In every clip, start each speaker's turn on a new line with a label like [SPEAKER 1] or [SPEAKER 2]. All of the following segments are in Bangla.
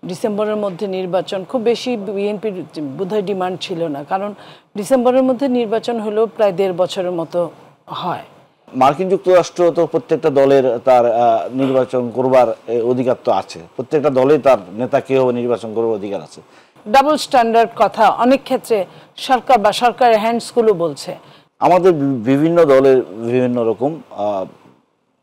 [SPEAKER 1] ডিসেম্বরের মধ্যে নির্বাচন, খুব বেশি বিএনপির বোধহয় ডিমান্ড ছিল না, কারণ ডিসেম্বরের মধ্যে নির্বাচন হলেও প্রায় 1.5 বছরের মতো হয়।
[SPEAKER 2] মার্কিন যুক্তরাষ্ট্র তো প্রত্যেকটা দলের তার নির্বাচন করবার অধিকার তো আছে, প্রত্যেকটা দলে তার নেতা কেউ নির্বাচন করবার অধিকার আছে।
[SPEAKER 1] ডাবল স্ট্যান্ডার্ড কথা অনেক ক্ষেত্রে সরকার বা সরকারের হ্যান্ডসগুলো বলছে।
[SPEAKER 2] আমাদের বিভিন্ন দলের বিভিন্ন রকম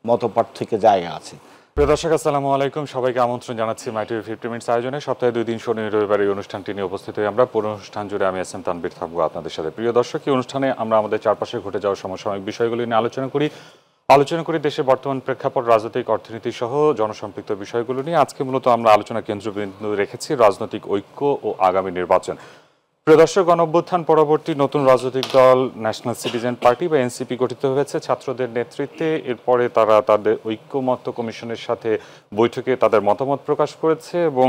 [SPEAKER 2] মতপার্থক্যের জায়গা আছে।
[SPEAKER 3] প্রিয় দর্শক, আসসালামু আলাইকুম। সবাইকে আমন্ত্রণ জানাচ্ছি মাই টিভি 50 মিনিটস আয়োজনে। সপ্তাহে 2 দিন শনি রবিবার এই অনুষ্ঠানটি নিয়ে উপস্থিত হই আমরা। পুরো অনুষ্ঠান জুড়ে আমি এস এম তানভীর থাকবো আপনাদের সাথে। প্রিয় দর্শক, এই অনুষ্ঠানে আমরা আমাদের চারপাশে ঘটে যাওয়া সমসাময়িক বিষয়গুলি নিয়ে আলোচনা করি দেশের বর্তমান প্রেক্ষাপট, রাজনৈতিক, অর্থনীতি সহ জনসম্পৃক্ত বিষয়গুলো নিয়ে। আজকে মূলত আমরা আলোচনা কেন্দ্রবিন্দু রেখেছি রাজনৈতিক ঐক্য ও আগামী নির্বাচন। প্রিয় দর্শক, গণঅভ্যুত্থান পরবর্তী নতুন রাজনৈতিক দল ন্যাশনাল সিটিজেন পার্টি বা এনসিপি গঠিত হয়েছে ছাত্রদের নেতৃত্বে। এরপরে তারা তাদের ঐক্যমত্য কমিশনের সাথে বৈঠকে তাদের মতামত প্রকাশ করেছে এবং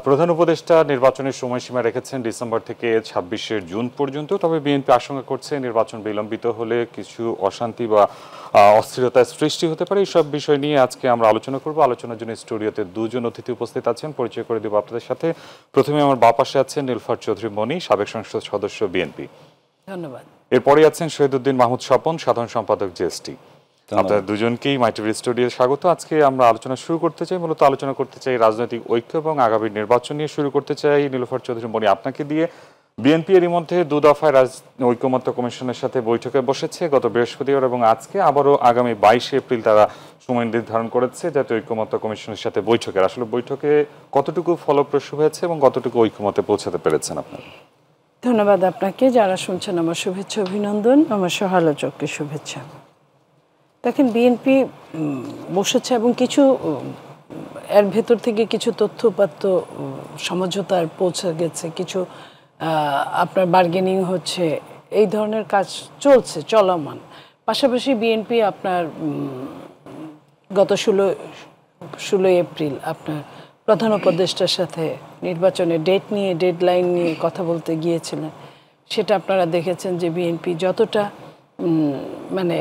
[SPEAKER 3] প্রধান উপদেষ্টা নির্বাচনের সময়সীমা রেখেছেন ডিসেম্বর থেকে 26শে জুন পর্যন্ত। তবে বিএনপি আশঙ্কা করছে নির্বাচন বিলম্বিত হলে কিছু অশান্তি বা অস্থিরতার সৃষ্টি হতে পারে। এইসব বিষয় নিয়ে আজকে আমরা আলোচনা করব। আলোচনার জন্য স্টুডিওতে 2 জন অতিথি উপস্থিত আছেন, পরিচয় করে দেব আপনাদের সাথে। প্রথমে আমার বাঁ পাশে আছেন নীলুফার চৌধুরী মনি, সাবেক সংসদ সদস্য বিএনপি।
[SPEAKER 1] ধন্যবাদ।
[SPEAKER 3] এরপরে আছেন শহীদুদ্দিন মাহমুদ স্বপন, সাধারণ সম্পাদক জেএসটি। আপনাদের দুজনকেই মাই টিভি স্টুডিও স্বাগত। আজকে আমরা আলোচনা শুরু করতে চাই, মূলত আলোচনা করতে চাই রাজনৈতিক ঐক্য এবং আগামী নির্বাচন নিয়ে শুরু করতে চাই নীলুফার চৌধুরী মনি আপনাকে দিয়ে। বিএনপি এরই মধ্যে 2 দফায় ঐক্যমত্য কমিশনের সাথে বৈঠকে বসেছে গত বৃহস্পতিবার এবং আজকে আবারও আগামী 22শে এপ্রিল তারা সময় নির্ধারণ করেছে জাতীয় ঐক্যমত্য কমিশনের সাথে বৈঠকের। আসলে বৈঠকে কতটুকু ফলপ্রসূ হয়েছে এবং কতটুকু ঐক্যমতে পৌঁছাতে পেরেছেন আপনারা?
[SPEAKER 1] ধন্যবাদ আপনাকে। যারা শুনছেন আমার শুভেচ্ছা অভিনন্দন, আমার সহালোচককে শুভেচ্ছা। দেখেন, বিএনপি বসেছে এবং কিছু এর ভেতর থেকে কিছু তথ্য উপাত্ত সমঝোতার পৌঁছে গেছে, কিছু আপনার বার্গেনিং হচ্ছে, এই ধরনের কাজ চলছে, চলমান। পাশাপাশি বিএনপি আপনার গত 16 এপ্রিল আপনার প্রধান উপদেষ্টার সাথে নির্বাচনের ডেট নিয়ে, ডেডলাইন নিয়ে কথা বলতে গিয়েছিলেন। সেটা আপনারা দেখেছেন যে বিএনপি যতটা মানে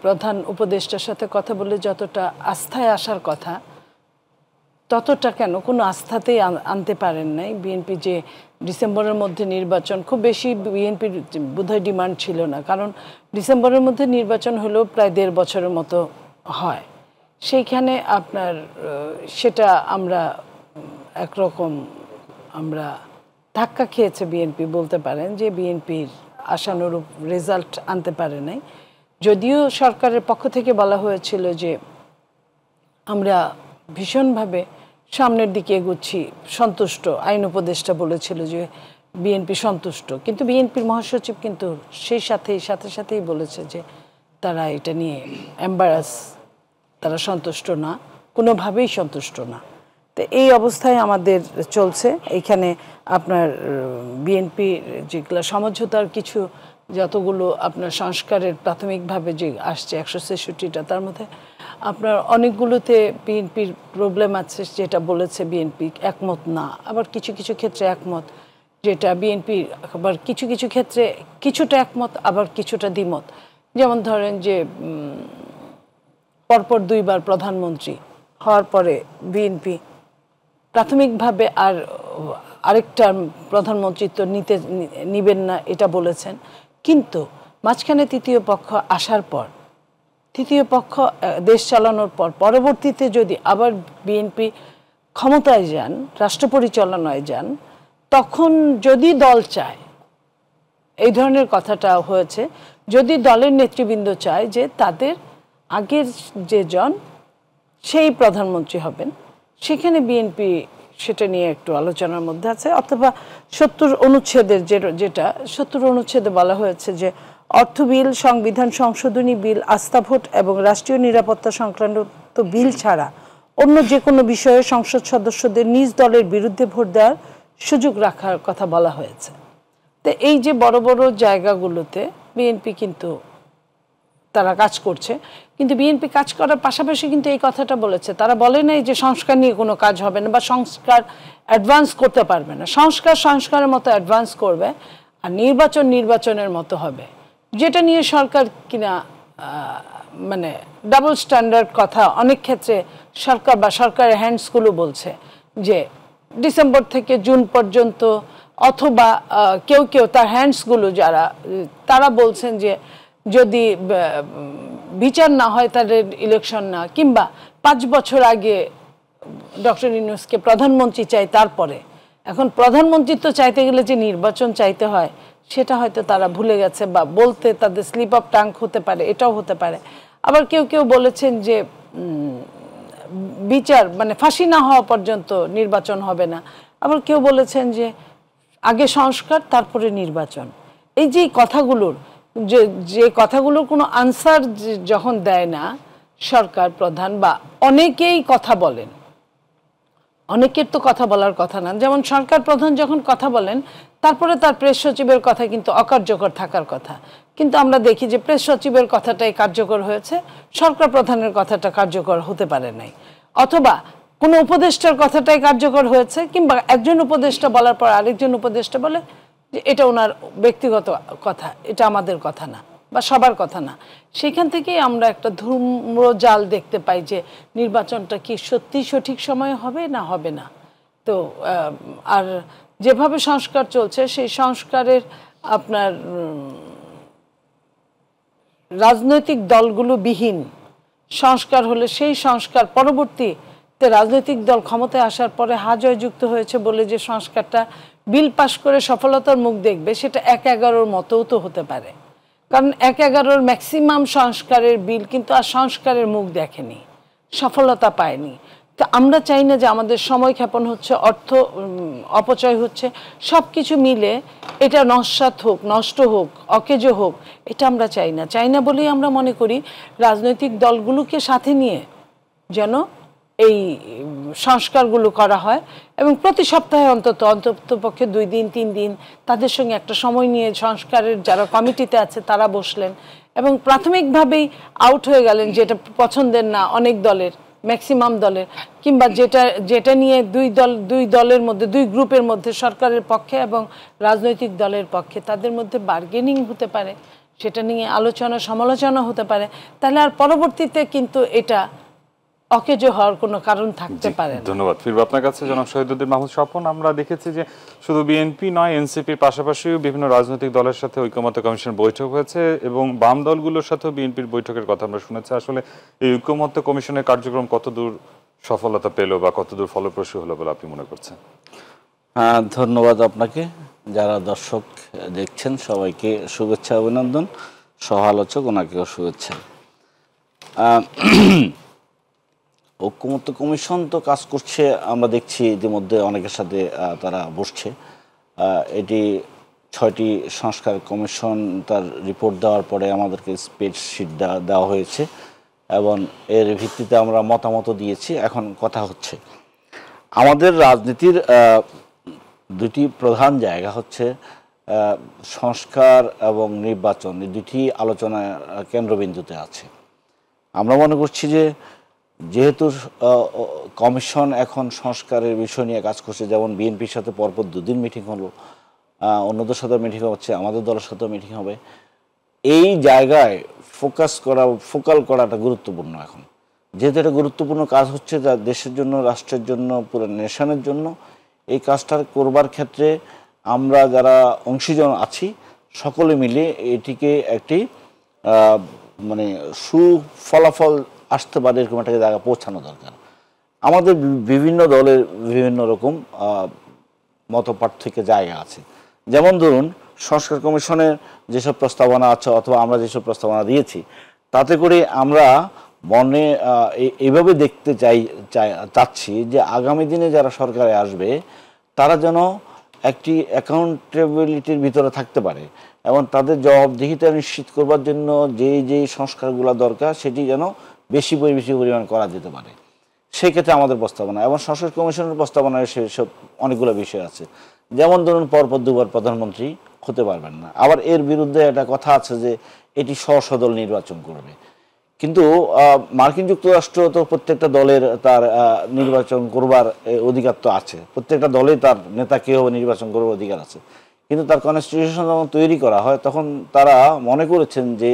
[SPEAKER 1] প্রধান উপদেষ্টার সাথে কথা বলে যতটা আস্থায় আসার কথা, ততটা কেন কোনো আস্থাতেই আনতে পারেন নাই। বিএনপি যে ডিসেম্বরের মধ্যে নির্বাচন, খুব বেশি বিএনপির বোধহয় ডিমান্ড ছিল না, কারণ ডিসেম্বরের মধ্যে নির্বাচন হলেও প্রায় 1.5 বছরের মতো হয়। সেইখানে আপনার সেটা আমরা একরকম আমরা ধাক্কা খেয়েছে বিএনপি, বলতে পারেন যে বিএনপির আশানুরূপ রেজাল্ট আনতে পারে নাই। যদিও সরকারের পক্ষ থেকে বলা হয়েছিল যে আমরা ভীষণভাবে সামনের দিকে এগোচ্ছি, সন্তুষ্ট। আইন উপদেষ্টা বলেছিল যে বিএনপি সন্তুষ্ট, কিন্তু বিএনপির মহাসচিব কিন্তু সেই সাথেই বলেছে যে তারা এটা নিয়ে এম্বারাস, তারা সন্তুষ্ট না, কোনোভাবেই সন্তুষ্ট না। তো এই অবস্থায় আমাদের চলছে। এইখানে আপনার বিএনপি যেগুলো সমঝোতার কিছু যতগুলো আপনার সংস্কারের প্রাথমিকভাবে যে আসছে 166টা, তার মধ্যে আপনার অনেকগুলোতে বিএনপির প্রবলেম আছে, যেটা বলেছে বিএনপি একমত না, আবার কিছু কিছু ক্ষেত্রে একমত, যেটা বিএনপি আবার কিছু কিছু ক্ষেত্রে কিছুটা একমত আবার কিছুটা দ্বিমত। যেমন ধরেন যে পরপর 2 বার প্রধানমন্ত্রী হওয়ার পরে বিএনপি প্রাথমিকভাবে আরেকটা প্রধানমন্ত্রিত্ব নিবেন না, এটা বলেছেন। কিন্তু মাঝখানে তৃতীয় পক্ষ আসার পর, তৃতীয় পক্ষ দেশ চালানোর পর, পরবর্তীতে যদি আবার বিএনপি ক্ষমতায় যান, রাষ্ট্র পরিচালনায় যান, তখন যদি দল চায়, এই ধরনের কথাটা হয়েছে, যদি দলের নেতৃবৃন্দ চায় যে তাদের আগের যে জন সেই প্রধানমন্ত্রী হবেন, সেখানে বিএনপি সেটা নিয়ে একটু আলোচনার মধ্যে আছে। অথবা 70 অনুচ্ছেদের যেটা 70 অনুচ্ছেদে বলা হয়েছে যে অর্থ বিল, সংবিধান সংশোধনী বিল, আস্থা ভোট এবং রাষ্ট্রীয় নিরাপত্তা সংক্রান্ত বিল ছাড়া অন্য যে কোনো বিষয়ে সংসদ সদস্যদের নিজ দলের বিরুদ্ধে ভোট দেওয়ার সুযোগ রাখার কথা বলা হয়েছে। তো এই যে বড় বড় জায়গাগুলোতে বিএনপি কিন্তু তারা কাজ করছে, কিন্তু বিএনপি কাজ করার পাশাপাশি কিন্তু এই কথাটা বলেছে, তারা বলে নাই যে সংস্কার নিয়ে কোনো কাজ হবে না বা সংস্কার অ্যাডভান্স করতে পারবে না। সংস্কারের মতো অ্যাডভান্স করবে, আর নির্বাচনের মতো হবে, যেটা নিয়ে সরকার কিনা মানে ডাবল স্ট্যান্ডার্ড কথা অনেক ক্ষেত্রে সরকার বা সরকারের হ্যান্ডসগুলো বলছে যে ডিসেম্বর থেকে জুন পর্যন্ত, অথবা কেউ কেউ তার হ্যান্ডসগুলো যারা, তারা বলছেন যে যদি বিচার না হয় তাদের ইলেকশন না, কিংবা 5 বছর আগে ডক্টর ইউনূসকে প্রধানমন্ত্রী চাই। তারপরে এখন প্রধানমন্ত্রী তো চাইতে গেলে যে নির্বাচন চাইতে হয় সেটা হয়তো তারা ভুলে গেছে, বা বলতে তাদের স্লিপ অফ টাং হতে পারে, এটাও হতে পারে। আবার কেউ কেউ বলেছেন যে বিচার মানে ফাঁসি না হওয়া পর্যন্ত নির্বাচন হবে না। আবার কেউ বলেছেন যে আগে সংস্কার তারপরে নির্বাচন। এই যে কথাগুলোর যে কথাগুলোর কোনো আনসার যখন দেয় না সরকার প্রধান, বা অনেকেই কথা বলেন, অনেকের তো কথা বলার কথা না, যেমন সরকার প্রধান যখন কথা বলেন তারপরে তার প্রেস সচিবের কথা কিন্তু অকার্যকর থাকার কথা, কিন্তু আমরা দেখি যে প্রেস সচিবের কথাটাই কার্যকর হয়েছে, সরকার প্রধানের কথাটা কার্যকর হতে পারে নাই। অথবা কোনো উপদেষ্টার কথাটাই কার্যকর হয়েছে, কিংবা একজন উপদেষ্টা বলার পর আরেকজন উপদেষ্টা বলে যে এটা ওনার ব্যক্তিগত কথা, এটা আমাদের কথা না বা সবার কথা না। সেখান থেকেই আমরা একটা ধূম্রজাল দেখতে পাই যে নির্বাচনটা কি সত্যি সঠিক সময়ে হবে না হবে না। তো আর যেভাবে সংস্কার চলছে সেই সংস্কারের আপনার রাজনৈতিক দলগুলো বিহীন সংস্কার হলে সেই সংস্কার পরবর্তীতে রাজনৈতিক দল ক্ষমতায় আসার পরে জয়যুক্ত হয়েছে বলে যে সংস্কারটা বিল পাশ করে সফলতার মুখ দেখবে, সেটা 1/11 মতোও তো হতে পারে। কারণ 1/11 ম্যাক্সিমাম সংস্কারের বিল কিন্তু আর সংস্কারের মুখ দেখেনি, সফলতা পায়নি। তো আমরা চাই না যে আমাদের সময় ক্ষেপণ হচ্ছে, অর্থ অপচয় হচ্ছে, সব কিছু মিলে এটা নস্যাৎ হোক, নষ্ট হোক, অকেজো হোক, এটা আমরা চাই না বলেই আমরা মনে করি রাজনৈতিক দলগুলোকে সাথে নিয়ে যেন এই সংস্কারগুলো করা হয়, এবং প্রতি সপ্তাহে অন্ততপক্ষে 2 দিন 3 দিন তাদের সঙ্গে একটা সময় নিয়ে সংস্কারের যারা কমিটিতে আছে তারা বসলেন এবং প্রাথমিকভাবেই আউট হয়ে গেলেন যেটা পছন্দের না অনেক দলের, ম্যাক্সিমাম দলের, কিংবা যেটা নিয়ে দুই দলের মধ্যে, 2 গ্রুপের মধ্যে, সরকারের পক্ষে এবং রাজনৈতিক দলের পক্ষে তাদের মধ্যে বার্গেনিং হতে পারে, সেটা নিয়ে আলোচনা সমালোচনা হতে পারে, তাহলে আর পরবর্তীতে কিন্তু এটা অকেজো হওয়ার কোনো কারণ থাকতে পারে না।
[SPEAKER 3] ধন্যবাদ। ফিরবো আপনার কাছে জনাব শহীদুদ্দিন মাহমুদ স্বপন। আমরা দেখেছি যে শুধু বিএনপি নয়, এনসিপির পাশাপাশিও বিভিন্ন রাজনৈতিক দলের সাথে ঐকমত্য কমিশন বৈঠক হয়েছে এবং বাম দলগুলোর সাথেও বিএনপির বৈঠকের কথা আমরা শুনেছি। আসলে এই ঐকমত্য কমিশনের কার্যক্রম কতদূর সফলতা পেল বা কতদূর ফলপ্রসূ হলো বলে আপনি মনে করছেন?
[SPEAKER 2] ধন্যবাদ আপনাকে, যারা দর্শক দেখছেন সবাইকে শুভেচ্ছা অভিনন্দন, সহ আলোচক ওনাকেও শুভেচ্ছা। ঐকমত্য কমিশন তো কাজ করছে, আমরা দেখছি ইতিমধ্যে অনেকের সাথে তারা বসছে। এটি 6টি সংস্কার কমিশন তার রিপোর্ট দেওয়ার পরে আমাদেরকে স্প্রেডশিট দেওয়া হয়েছে এবং এর ভিত্তিতে আমরা মতামত দিয়েছি। এখন কথা হচ্ছে আমাদের রাজনীতির 2টি প্রধান জায়গা হচ্ছে সংস্কার এবং নির্বাচন, এই 2টি আলোচনা কেন্দ্রবিন্দুতে আছে। আমরা মনে করছি যে যেহেতু কমিশন এখন সংস্কারের বিষয় নিয়ে কাজ করছে, যেমন বিএনপির সাথে পরপর 2 দিন মিটিং হলো, অন্যদের সাথে মিটিং হচ্ছে, আমাদের দলের সাথেও মিটিং হবে। এই জায়গায় ফোকাল করাটা গুরুত্বপূর্ণ। এখন যেহেতু এটা গুরুত্বপূর্ণ কাজ হচ্ছে যা দেশের জন্য, রাষ্ট্রের জন্য, পুরো নেশনের জন্য, এই কাজটা করবার ক্ষেত্রে আমরা যারা অংশীজন আছি সকলে মিলে এটিকে একটি মানে সুফলাফল আসতে পারে এরকম একটা জায়গা পৌঁছানো দরকার। আমাদের বিভিন্ন দলের বিভিন্ন রকম মতপার্থক্যের জায়গা আছে। যেমন ধরুন সংস্কার কমিশনের যেসব প্রস্তাবনা আছে অথবা আমরা যেসব প্রস্তাবনা দিয়েছি, তাতে করে আমরা মনে এইভাবে দেখতে চাচ্ছি যে আগামী দিনে যারা সরকারে আসবে তারা যেন একটি অ্যাকাউন্টেবিলিটির ভিতরে থাকতে পারে এবং তাদের জবাবদিহিতা নিশ্চিত করবার জন্য যেই সংস্কারগুলো দরকার সেটি যেন বেশি পরিমাণ করা যেতে পারে। সেই ক্ষেত্রে আমাদের প্রস্তাবনা এবং সংস্কার কমিশনের প্রস্তাবনায় সেসব অনেকগুলো বিষয় আছে। যেমন ধরুন পরপর 2বার প্রধানমন্ত্রী হতে পারবেন না, আবার এর বিরুদ্ধে একটা কথা আছে যে এটি সদল নির্বাচন করবে। কিন্তু মার্কিন যুক্তরাষ্ট্র তো প্রত্যেকটা দলের তার নির্বাচন করবার অধিকার তো আছে, প্রত্যেকটা দলে তার নেতা কেউ নির্বাচন করবার অধিকার আছে। কিন্তু তার কনস্টিটিউশন যখন তৈরি করা হয় তখন তারা মনে করেছেন যে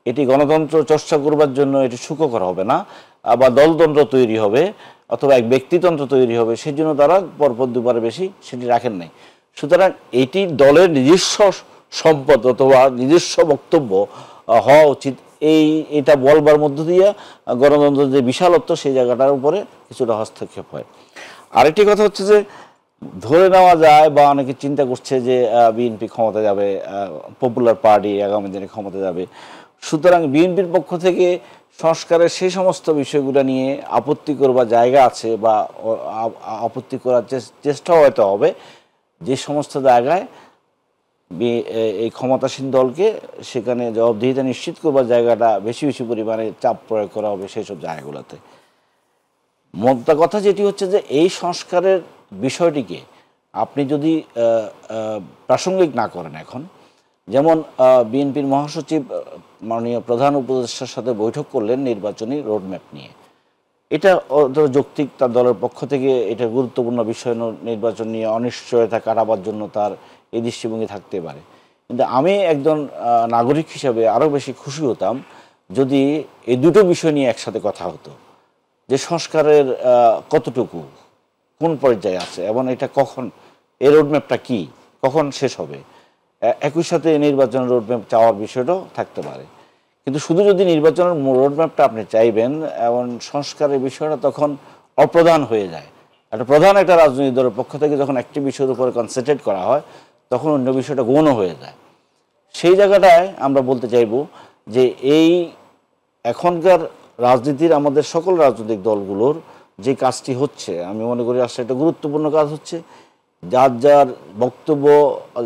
[SPEAKER 2] এটি গণতন্ত্র চর্চা করবার জন্য এটি সুখকর হবে না বা দলতন্ত্র তৈরি হবে, অথবা এক ব্যক্তিতন্ত্র তৈরি হবে, সেই জন্য তারা পরপর দুবারে বেশি সেটি রাখেন নাই। সুতরাং এটি দলের নিজস্ব সম্পদ অথবা নিজস্ব বক্তব্য হওয়া উচিত, এটা বলবার মধ্য দিয়ে গণতন্ত্রের যে বিশালত্ব সেই জায়গাটার উপরে কিছুটা হস্তক্ষেপ হয়। আরেকটি কথা হচ্ছে যে ধরে নেওয়া যায় বা অনেকে চিন্তা করছে যে বিএনপি ক্ষমতা যাবে, পপুলার পার্টি আগামী দিনে ক্ষমতা যাবে, সুতরাং বিএনপির পক্ষ থেকে সংস্কারের সেই সমস্ত বিষয়গুলো নিয়ে আপত্তি করবার জায়গা আছে বা আপত্তি করার চেষ্টাও হয়তো হবে, যে সমস্ত জায়গায় এই ক্ষমতাসীন দলকে সেখানে জবাবদিহিতা নিশ্চিত করবার জায়গাটা বেশি বেশি পরিমাণে চাপ প্রয়োগ করা হবে সেই সব জায়গাগুলোতে। মোদ্দা কথা যেটি হচ্ছে যে এই সংস্কারের বিষয়টিকে আপনি যদি প্রাসঙ্গিক না করেন, এখন যেমন বিএনপির মহাসচিব মাননীয় প্রধান উপদেষ্টার সাথে বৈঠক করলেন নির্বাচনী রোডম্যাপ নিয়ে, এটা যৌক্তিক, তার দলের পক্ষ থেকে এটা গুরুত্বপূর্ণ বিষয়, নির্বাচন নিয়ে অনিশ্চয়তা কাটাবার জন্য তার এই দৃষ্টিভঙ্গি থাকতে পারে। কিন্তু আমি একজন নাগরিক হিসাবে আরও বেশি খুশি হতাম যদি এই দুটো বিষয় নিয়ে একসাথে কথা হতো, যে সংস্কারের কতটুকু কোন পর্যায়ে আছে এবং এটা কখন, এই রোডম্যাপটা কি, কখন শেষ হবে, একই সাথে নির্বাচনের রোডম্যাপ চাওয়ার বিষয়টাও থাকতে পারে। কিন্তু শুধু যদি নির্বাচনের রোডম্যাপটা আপনি চাইবেন এবং সংস্কারের বিষয়টা তখন অপ্রধান হয়ে যায়, প্রধান একটা রাজনৈতিক দলের পক্ষ থেকে যখন একটি বিষয়ের উপরে কনসেন্ট্রেট করা হয় তখন অন্য বিষয়টা গৌণ হয়ে যায়। সেই জায়গাটায় আমরা বলতে চাইব যে এই এখনকার রাজনীতির আমাদের সকল রাজনৈতিক দলগুলোর যে কাজটি হচ্ছে, আমি মনে করি আসলে একটা গুরুত্বপূর্ণ কাজ হচ্ছে, যার যার বক্তব্য,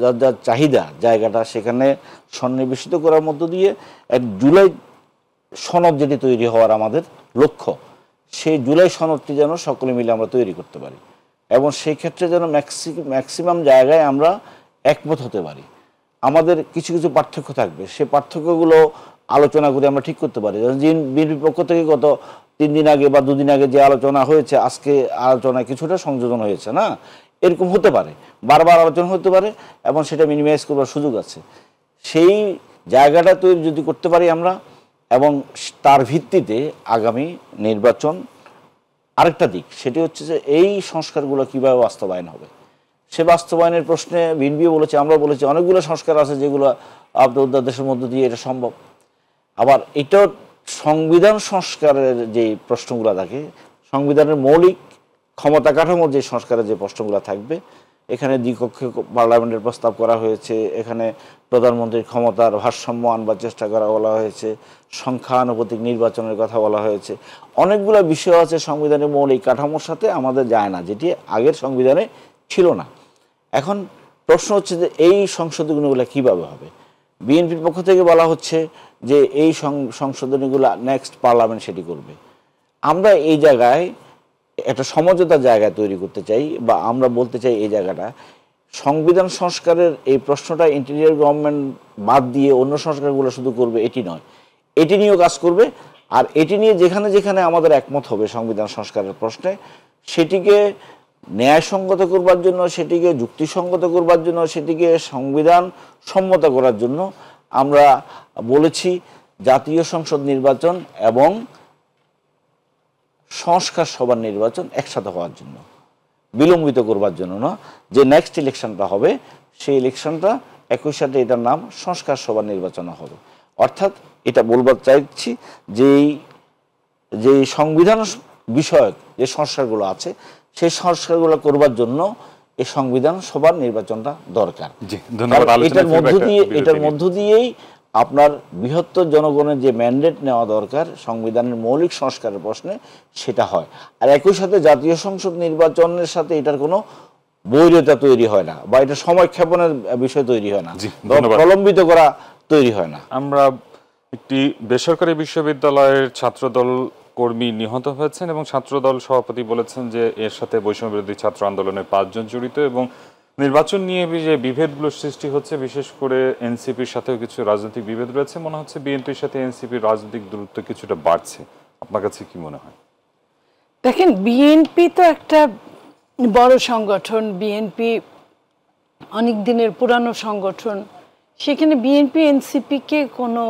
[SPEAKER 2] যার যার চাহিদা জায়গাটা সেখানে সন্নিবেশিত করার মধ্য দিয়ে এক জুলাই সনদ যেটি তৈরি হওয়ার আমাদের লক্ষ্য, সেই জুলাই সনদটি যেন সকলে মিলে আমরা তৈরি করতে পারি এবং সেই ক্ষেত্রে যেন ম্যাক্সিমাম জায়গায় আমরা একমত হতে পারি। আমাদের কিছু কিছু পার্থক্য থাকবে, সেই পার্থক্যগুলো আলোচনা করে আমরা ঠিক করতে পারি। বিএনপির পক্ষ থেকে গত 3 দিন আগে বা 2 দিন আগে যে আলোচনা হয়েছে, আজকে আলোচনায় কিছুটা সংযোজন হয়েছে না, এরকম হতে পারে, বারবার আলোচনা হতে পারে এবং সেটা মিনিমাইজ করবার সুযোগ আছে। সেই জায়গাটা তৈরি যদি করতে পারি আমরা এবং তার ভিত্তিতে আগামী নির্বাচন, আরেকটা দিক সেটি হচ্ছে যে এই সংস্কারগুলো কীভাবে বাস্তবায়ন হবে, সে বাস্তবায়নের প্রশ্নে বিএনপিও বলেছে, আমরা বলেছি অনেকগুলো সংস্কার আছে যেগুলো আপনার দেশের মধ্য দিয়ে এটা সম্ভব। আবার এটা সংবিধান সংস্কারের যে প্রশ্নগুলো থাকে, সংবিধানের মৌলিক ক্ষমতা কাঠামোর যে সংস্কারের যে প্রশ্নগুলো থাকবে, এখানে দ্বিকক্ষীয় পার্লামেন্টের প্রস্তাব করা হয়েছে, এখানে প্রধানমন্ত্রীর ক্ষমতার ভারসাম্য আনবার চেষ্টা করা বলা হয়েছে, সংখ্যানুপাতিক নির্বাচনের কথা বলা হয়েছে, অনেকগুলো বিষয় আছে সংবিধানের মৌলিক কাঠামোর সাথে আমাদের যায় না, যেটি আগের সংবিধানে ছিল না। এখন প্রশ্ন হচ্ছে যে এই সংশোধনীগুলো কীভাবে হবে। বিএনপির পক্ষ থেকে বলা হচ্ছে যে এই সংশোধনীগুলো নেক্সট পার্লামেন্ট সেটি করবে। আমরা এই জায়গায় একটা সমঝোতার জায়গা তৈরি করতে চাই বা আমরা বলতে চাই এই জায়গাটা সংবিধান সংস্কারের এই প্রশ্নটা ইন্টেরিয়র গভর্নমেন্ট বাদ দিয়ে অন্য সংস্কারগুলো শুধু করবে এটি নয়, এটি নিয়েও কাজ করবে। আর এটি নিয়ে যেখানে যেখানে আমাদের একমত হবে সংবিধান সংস্কারের প্রশ্নে, সেটিকে ন্যায়সঙ্গত করবার জন্য, সেটিকে যুক্তিসঙ্গত করবার জন্য, সেটিকে সংবিধান সম্মত করার জন্য আমরা বলেছি জাতীয় সংসদ নির্বাচন এবং সংস্কার সভার নির্বাচন একসাথে হওয়ার জন্য, বিলম্বিত করবার জন্য না। যে নেক্সট ইলেকশনটা হবে সেই ইলেকশনটা একই সাথে এটার নাম সংস্কার সভার নির্বাচন হবে। অর্থাৎ এটা বলবার চাইছি যে সংবিধান বিষয়ক যে সংস্কারগুলো আছে সেই সংস্কারগুলো করবার জন্য এই সংবিধান সভার নির্বাচনটা দরকার। এটার মধ্য দিয়েই আপনার বৃহত্তর জনগণের যে ম্যান্ডেট নেওয়া দরকার সংবিধানের মৌলিক সংস্কারের প্রশ্নে সেটা হয়। আর একই সাথে জাতীয় সংসদ নির্বাচনের সাথে এটার কোনো বৈধতা তৈরি হয় না বা এটা সময় ক্ষেপণের বিষয় তৈরি হয় না, প্রলম্বিত করা তৈরি হয় না।
[SPEAKER 3] আমরা একটি বেসরকারি বিশ্ববিদ্যালয়ের ছাত্রদল কর্মী নিহত হয়েছেন এবং ছাত্রদল সভাপতি বলেছেন যে এর সাথে বৈষম্য বিরোধী ছাত্র আন্দোলনের 5 জন জড়িত এবং নির্বাচন নিয়ে যে বিভেদগুলো সৃষ্টি হচ্ছে, বিশেষ করে এনসিপির সাথেও কিছু রাজনৈতিক বিভেদ রয়েছে, মনে হচ্ছে বিএনপির সাথে এনসিপির রাজনৈতিক দূরত্ব কিছুটা বাড়ছে। আপনার কাছে কি মনে হয়?
[SPEAKER 1] দেখেন, বিএনপি তো একটা বড় সংগঠন, বিএনপি অনেক দিনের পুরানো সংগঠন, সেখানে বিএনপি এনসিপিকে কোনো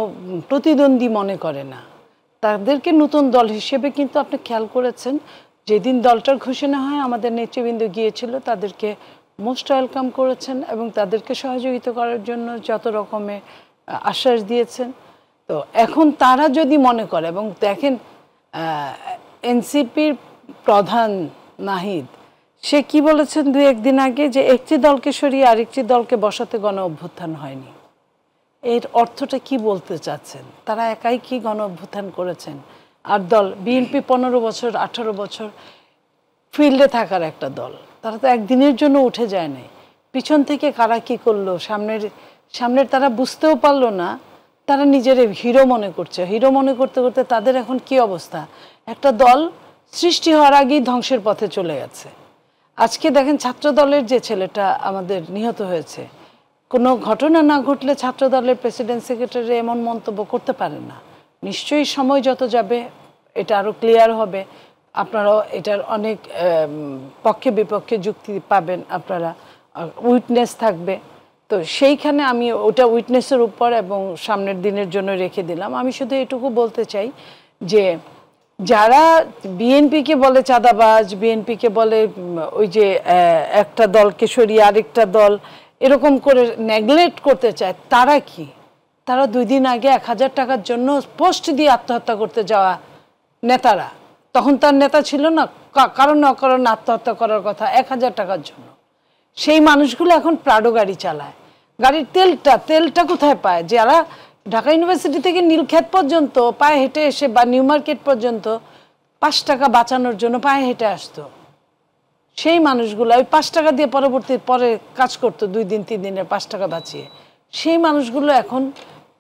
[SPEAKER 1] প্রতিদ্বন্দ্বী মনে করে না, তাদেরকে নতুন দল হিসেবে কিন্তু আপনি খেয়াল করেছেন যেদিন দলটার ঘোষণা হয় আমাদের নেতৃবৃন্দ গিয়েছিল, তাদেরকে মোস্ট ওয়েলকাম করেছেন এবং তাদেরকে সহযোগিতা করার জন্য যত রকমের আশ্বাস দিয়েছেন। তো এখন তারা যদি মনে করে, এবং দেখেন এনসিপির প্রধান নাহিদ সে কি বলেছেন 2-1 দিন আগে, যে একটি দলকে সরিয়ে আরেকটি দলকে বসাতে গণ অভ্যুত্থান হয়নি। এর অর্থটা কি বলতে চাচ্ছেন? তারা একাই কি গণ অভ্যুত্থান করেছেন? আর দল বিএনপি 15 বছর 18 বছর ফিল্ডে থাকার একটা দল, তারা তো একদিনের জন্য উঠে যায় নাই। পিছন থেকে কারা কি করলো, সামনের তারা বুঝতেও পারলো না। তারা নিজের হিরো মনে করছে, হিরো মনে করতে করতে তাদের এখন কি অবস্থা, একটা দল সৃষ্টি হওয়ার আগেই ধ্বংসের পথে চলে গেছে। আজকে দেখেন ছাত্র দলের যে ছেলেটা আমাদের নিহত হয়েছে, কোনো ঘটনা না ঘটলে ছাত্র দলের প্রেসিডেন্ট সেক্রেটারি এমন মন্তব্য করতে পারে না। নিশ্চয়ই সময় যত যাবে এটা আরও ক্লিয়ার হবে, আপনারাও এটার অনেক পক্ষে বিপক্ষে যুক্তি পাবেন, আপনারা উইটনেস থাকবে। তো সেইখানে আমি ওটা উইটনেসের উপর এবং সামনের দিনের জন্য রেখে দিলাম। আমি শুধু এটুকু বলতে চাই যে যারা বিএনপিকে বলে চাঁদাবাজ, বিএনপিকে বলে ওই যে একটা দলকে সরিয়ে আরেকটা দল এরকম করে নেগলেক্ট করতে চায়, তারা কি? তারা 2 দিন আগে 1000 টাকার জন্য পোস্ট দিয়ে আত্মহত্যা করতে যাওয়া নেতারা, তখন তার নেতা ছিল না, কারণ অকারণ আত্মহত্যা করার কথা 1000 টাকার জন্য। সেই মানুষগুলো এখন প্রাডো গাড়ি চালায়। গাড়ির তেলটা কোথায় পায়? যারা ঢাকা ইউনিভার্সিটি থেকে নীলক্ষেত পর্যন্ত পায়ে হেঁটে এসে বা নিউ মার্কেট পর্যন্ত 5 টাকা বাঁচানোর জন্য পায়ে হেঁটে আসতো, সেই মানুষগুলো ওই 5 টাকা দিয়ে পরে কাজ করতো 2 দিন 3 দিনের 5 টাকা বাঁচিয়ে। সেই মানুষগুলো এখন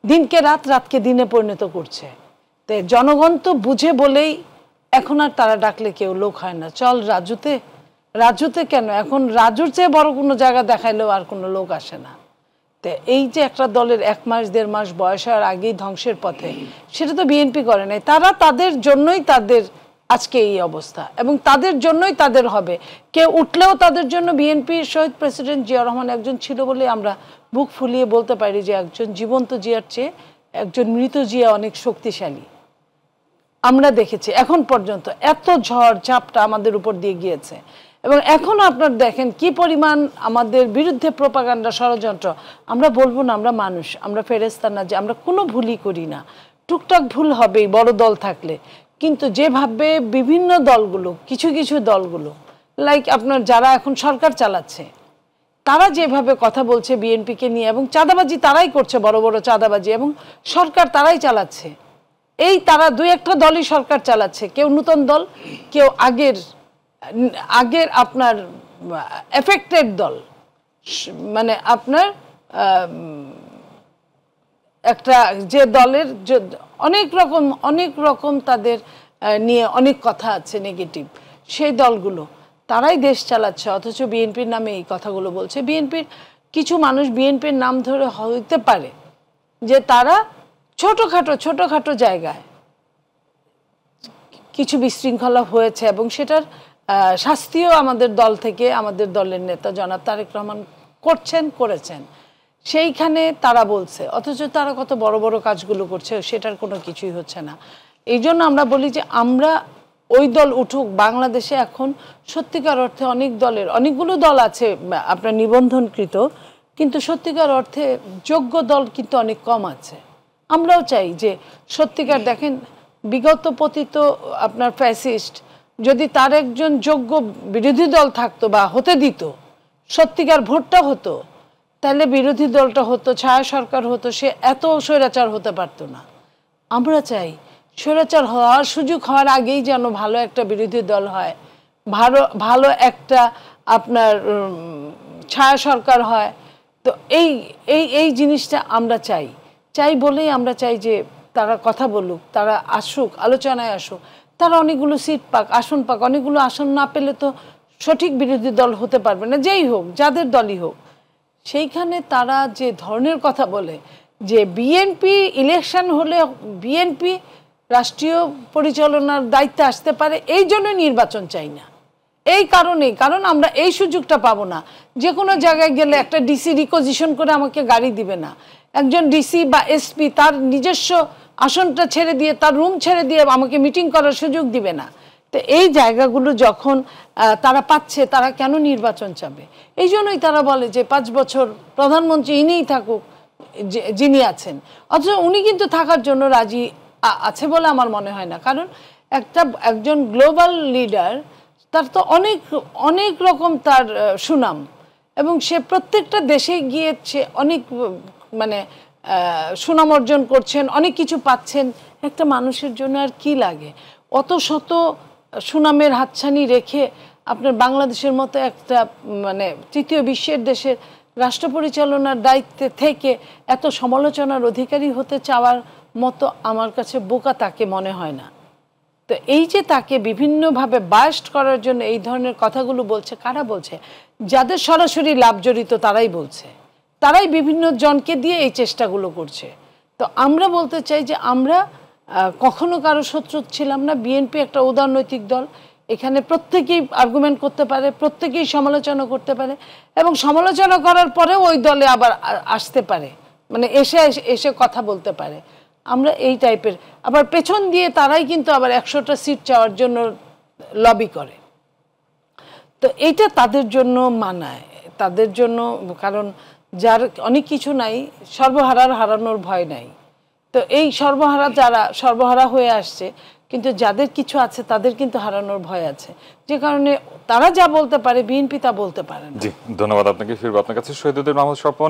[SPEAKER 1] দিনকে রাত, রাতকে দিনে পরিণত করছে। তো জনগণ তো বুঝে বলেই এখন আর তারা ডাকলে কেউ লোক হয় না। চল রাজুতে কেন, এখন রাজুর চেয়ে বড় কোনো জায়গা দেখাইলেও আর কোনো লোক আসে না। তো এই যে একটা দলের 1 মাস 1.5 মাস বয়স হওয়ার আগেই ধ্বংসের পথে, সেটা তো বিএনপি করে নাই। তারা তাদের জন্যই তাদের আজকে এই অবস্থা, এবং তাদের জন্যই তাদের হবে। কেউ উঠলেও তাদের জন্য। বিএনপির শহীদ প্রেসিডেন্ট জিয়া রহমান একজন ছিল বলে আমরা বুক ফুলিয়ে বলতে পারি যে একজন জীবন্ত জিয়ার চেয়ে একজন মৃত জিয়া অনেক শক্তিশালী। আমরা দেখেছি এখন পর্যন্ত এত ঝড় ঝাপটা আমাদের উপর দিয়ে গিয়েছে, এবং এখনও আপনার দেখেন কি পরিমাণ আমাদের বিরুদ্ধে প্রোপাগান্ডা, ষড়যন্ত্র। আমরা বলবো না আমরা মানুষ, আমরা ফেরেশতা না যে আমরা কোনো ভুলই করি না। টুকটাক ভুল হবেই বড় দল থাকলে, কিন্তু যেভাবে বিভিন্ন দলগুলো, কিছু দলগুলো লাইক আপনার যারা এখন সরকার চালাচ্ছে, তারা যেভাবে কথা বলছে বিএনপিকে নিয়ে, এবং চাঁদাবাজি তারাই করছে, বড় বড় চাঁদাবাজি, এবং সরকার তারাই চালাচ্ছে। এই তারা 2-1টা দলই সরকার চালাচ্ছে, কেউ নতুন দল, কেউ আগের আপনার এফেক্টেড দল, মানে আপনার একটা যে দলের অনেক রকম তাদের নিয়ে অনেক কথা আছে নেগেটিভ, সেই দলগুলো তারাই দেশ চালাচ্ছে। অথচ বিএনপির নামে এই কথাগুলো বলছে। বিএনপির কিছু মানুষ বিএনপির নাম ধরে হইতে পারে যে তারা ছোটোখাটো জায়গায় কিছু বিশৃঙ্খলা হয়েছে, এবং সেটার শাস্তিও আমাদের দল থেকে, আমাদের দলের নেতা জনাব তারেক রহমান করেছেন, সেইখানে তারা বলছে। অথচ তারা কত বড় বড় কাজগুলো করছে, সেটার কোনো কিছুই হচ্ছে না। এই জন্য আমরা বলি যে আমরা ওই দল উঠুক। বাংলাদেশে এখন সত্যিকার অর্থে অনেকগুলো দল আছে আপনার নিবন্ধনকৃত, কিন্তু সত্যিকার অর্থে যোগ্য দল কিন্তু অনেক কম আছে। আমরাও চাই যে সত্যিকার, দেখেন বিগত পতিত আপনার ফ্যাসিস্ট যদি তার একজন যোগ্য বিরোধী দল থাকতো বা হতে দিত, সত্যিকার ভোটটা হতো, তাহলে বিরোধী দলটা হতো, ছায়া সরকার হতো, সে এত স্বৈরাচার হতে পারতো না। আমরা চাই স্বৈরাচার হওয়ার সুযোগ হওয়ার আগেই যেন ভালো একটা বিরোধী দল হয়, ভালো একটা আপনার ছায়া সরকার হয়। তো এই জিনিসটা আমরা চাই বলেই আমরা চাই যে তারা কথা বলুক, তারা আসুক, আলোচনায় আসুক, তারা অনেকগুলো সিট পাক, আসন পাক। অনেকগুলো আসন না পেলে তো সঠিক বিরোধী দল হতে পারবে না, যেই হোক, যাদের দলই হোক। সেইখানে তারা যে ধরনের কথা বলে যে বিএনপি ইলেকশন হলে বিএনপি রাষ্ট্রীয় পরিচালনার দায়িত্বে আসতে পারে, এই জন্য নির্বাচন চাই না। কারণ আমরা এই সুযোগটা পাবো না। যে কোনো জায়গায় গেলে একটা ডিসি রিকোজিশন করে আমাকে গাড়ি দিবে না। একজন ডিসি বা এসপি তার নিজস্ব আসনটা ছেড়ে দিয়ে, তার রুম ছেড়ে দিয়ে আমাকে মিটিং করার সুযোগ দিবে না। তো এই জায়গাগুলো যখন তারা পাচ্ছে, তারা কেন নির্বাচন চাবে? এই জন্যই তারা বলে যে 5 বছর প্রধানমন্ত্রী ইনিই থাকুক যিনি আছেন। অথচ উনি কিন্তু থাকার জন্য রাজি আছে বলে আমার মনে হয় না। কারণ একজন গ্লোবাল লিডার, তার তো অনেক অনেক রকম তার সুনাম, এবং সে প্রত্যেকটা দেশে গিয়েছে, অনেক মানে সুনাম অর্জন করছেন, অনেক কিছু পাচ্ছেন। একটা মানুষের জন্য আর কি লাগে? অত শত সুনামের হাতছানি রেখে আপনার বাংলাদেশের মতো একটা মানে তৃতীয় বিশ্বের দেশের রাষ্ট্র পরিচালনার দায়িত্বে থেকে এত সমালোচনার অধিকারী হতে চাওয়ার মতো আমার কাছে বোকা তাকে মনে হয় না। তো এই যে তাকে বিভিন্নভাবে বাস্ট করার জন্য এই ধরনের কথাগুলো বলছে, কারা বলছে? যাদের সরাসরি লাভ জড়িত তারাই বলছে, তারাই বিভিন্ন জনকে দিয়ে এই চেষ্টাগুলো করছে। তো আমরা বলতে চাই যে আমরা কখনো কারো শত্রু ছিলাম না। বিএনপি একটা উদারনৈতিক দল, এখানে প্রত্যেকেই আর্গুমেন্ট করতে পারে, প্রত্যেকেই সমালোচনা করতে পারে, এবং সমালোচনা করার পরেও ওই দলে আবার আসতে পারে, মানে এসে কথা বলতে পারে। আমরা এই টাইপের, আবার পেছন দিয়ে তারাই কিন্তু আবার 100টা সিট চাওয়ার জন্য লবি করে। তো এইটা তাদের জন্য মানায়, তাদের জন্য, কারণ যার অনেক কিছু নাই, হারানোর ভয় নাই। তো এই যারা সর্বহারা হয়ে আসছে, কিন্তু যাদের কিছু আছে তাদের কিন্তু হারানোর ভয় আছে, যে কারণে তারা যা বলতে পারে বিএনপি তা বলতে পারে না।
[SPEAKER 3] জি, ধন্যবাদ আপনাকে। ফিরবো আপনার কাছে। শহীদুদ্দিন মাহমুদ স্বপন,